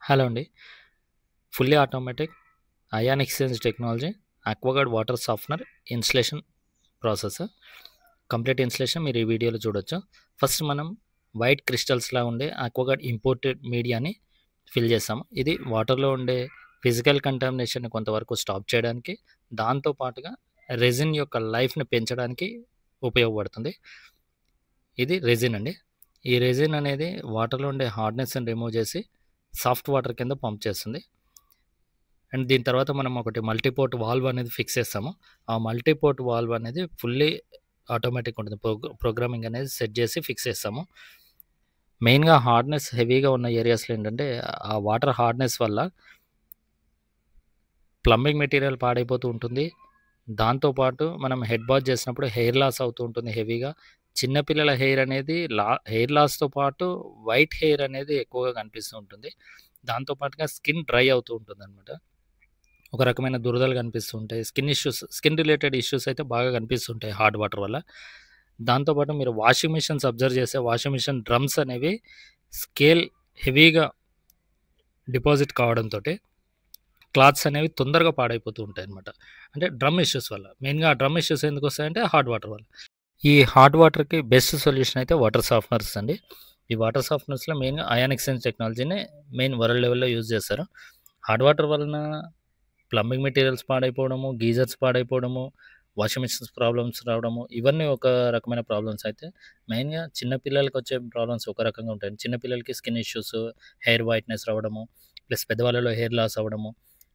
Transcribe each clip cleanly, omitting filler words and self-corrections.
Hello అండి. Fully automatic ion exchange technology Aquaguard water softener installation process. Complete installation మీరు ఈ వీడియోలో చూడొచ్చు. ఫస్ట్ మనం వైట్ క్రిస్టల్స్‌లా ఉండే ఆక్వాగార్డ్ ఇంపోర్టెడ్ మీడియాని ఫిల్ చేస్తాము. ఇది వాటర్‌లో ఉండే ఫిజికల్ కంటామినేషన్‌ని కొంతవరకు స్టాప్ చేయడానికి, దాంతో పాటుగా రెసిన్ యొక్క లైఫ్‌ని పెంచడానికి ఉపయోగపడుతుంది. ఇది రెసిన్ అండి. ఈ రెసిన్ అనేది వాటర్‌లో ఉండే హార్డ్‌నెస్‌ని రిమూవ్ చేసి సాఫ్ట్ వాటర్ కింద పంప్ చేస్తుంది. అండ్ దీని తర్వాత మనం ఒకటి మల్టీపోర్ట్ వాల్వ్ అనేది ఫిక్స్ చేస్తాము. ఆ మల్టీపోర్ట్ వాల్వ్ అనేది ఫుల్లీ ఆటోమేటిక్ ఉంటుంది. ప్రోగ్రామింగ్ అనేది సెట్ చేసి ఫిక్స్ చేస్తాము. మెయిన్‌గా హార్డ్‌నెస్ హెవీగా ఉన్న ఏరియాస్‌లో ఏంటంటే, ఆ వాటర్ హార్డ్‌నెస్ వల్ల ప్లంబింగ్ మెటీరియల్ పాడైపోతూ ఉంటుంది. దాంతో పాటు మనం హెడ్ బాత్ చేసినప్పుడు హెయిర్ లాస్ అవుతూ ఉంటుంది హెవీగా. చిన్న పిల్లల హెయిర్ అనేది హెయిర్ లాస్‌తో పాటు వైట్ హెయిర్ అనేది ఎక్కువగా కనిపిస్తూ ఉంటుంది. దాంతో పాటుగా స్కిన్ డ్రై అవుతూ ఉంటుందనమాట. ఒక రకమైన దురదలు కనిపిస్తూ ఉంటాయి. స్కిన్ రిలేటెడ్ ఇష్యూస్ అయితే బాగా కనిపిస్తుంటాయి హాట్ వాటర్ వల్ల. దాంతో పాటు మీరు వాషింగ్ మిషన్స్ అబ్జర్వ్ చేస్తే వాషింగ్ మిషన్ డ్రమ్స్ అనేవి స్కేల్ హెవీగా డిపాజిట్ కావడంతోటి క్లాత్స్ అనేవి తొందరగా పాడైపోతూ ఉంటాయన్నమాట. అంటే డ్రమ్ ఇష్యూస్ వల్ల. మెయిన్‌గా ఆ డ్రమ్ ఇష్యూస్ ఎందుకొస్తాయంటే హాట్ వాటర్ వల్ల. ఈ హాట్ వాటర్‌కి బెస్ట్ సొల్యూషన్ అయితే వాటర్ సాఫ్ట్‌నర్స్ అండి. ఈ వాటర్ సాఫ్ట్‌నర్స్‌లో మెయిన్‌గా అయాన్ ఎక్స్చేంజ్ టెక్నాలజీని మెయిన్ వరల్డ్ లెవెల్‌లో యూజ్ చేస్తారు. హాట్ వాటర్ వలన ప్లంబింగ్ మెటీరియల్స్ పాడైపోవడము, గీజర్స్ పాడైపోవడము, వాషింగ్ మిషన్స్ ప్రాబ్లమ్స్ రావడము, ఇవన్నీ ఒక రకమైన ప్రాబ్లమ్స్ అయితే, మెయిన్‌గా చిన్న పిల్లలకొచ్చే ప్రాబ్లమ్స్ ఒక రకంగా ఉంటాయి. చిన్న పిల్లలకి స్కిన్ ఇష్యూస్, హెయిర్ వైట్‌నెస్ రావడము, ప్లస్ పెద్దవాళ్ళలో హెయిర్ లాస్ అవ్వడము,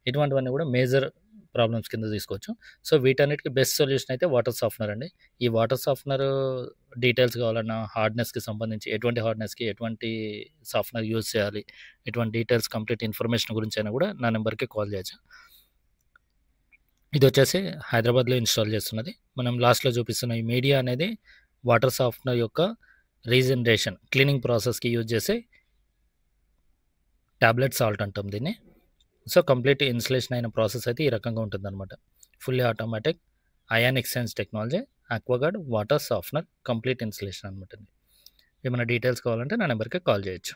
ఇటువంటివన్నీ కూడా మేజర్ ప్రాబ్లమ్స్ కింద తీసుకోవచ్చు. సో, వీటన్నిటికి బెస్ట్ సొల్యూషన్ అయితే వాటర్ సాఫ్ట్‌నర్ అండి. ఈ వాటర్ సాఫ్ట్‌నర్ డీటెయిల్స్ కావాలన్నా, హార్డ్‌నెస్‌కి సంబంధించి ఎటువంటి హార్డ్‌నెస్‌కి ఎటువంటి సాఫ్ట్‌నర్ యూజ్ చేయాలి, ఎటువంటి డీటెయిల్స్ కంప్లీట్ ఇన్ఫర్మేషన్ గురించైనా కూడా నా నంబర్‌కి కాల్ చేయొచ్చు. ఇదొచ్చేసి హైదరాబాద్‌లో ఇన్‌స్టాల్ చేస్తున్నది. మనం లాస్ట్‌లో చూపిస్తున్న ఈ మీడియా అనేది వాటర్ సాఫ్ట్‌నర్ యొక్క రీజనరేషన్, క్లీనింగ్ ప్రాసెస్‌కి యూజ్ చేసే టాబ్లెట్ సాల్ట్ అంటాం దీన్ని. సో, కంప్లీట్ ఇన్‌స్టలేషన్ అయిన ప్రాసెస్ అయితే ఈ రకంగా ఉంటుందనమాట. Fully automatic ion exchange technology Aquaguard water softener complete installation అనమాట ఇది. ఏమైనా డీటెయిల్స్ కావాలంటే నా నంబర్‌కి కాల్ చేయొచ్చు.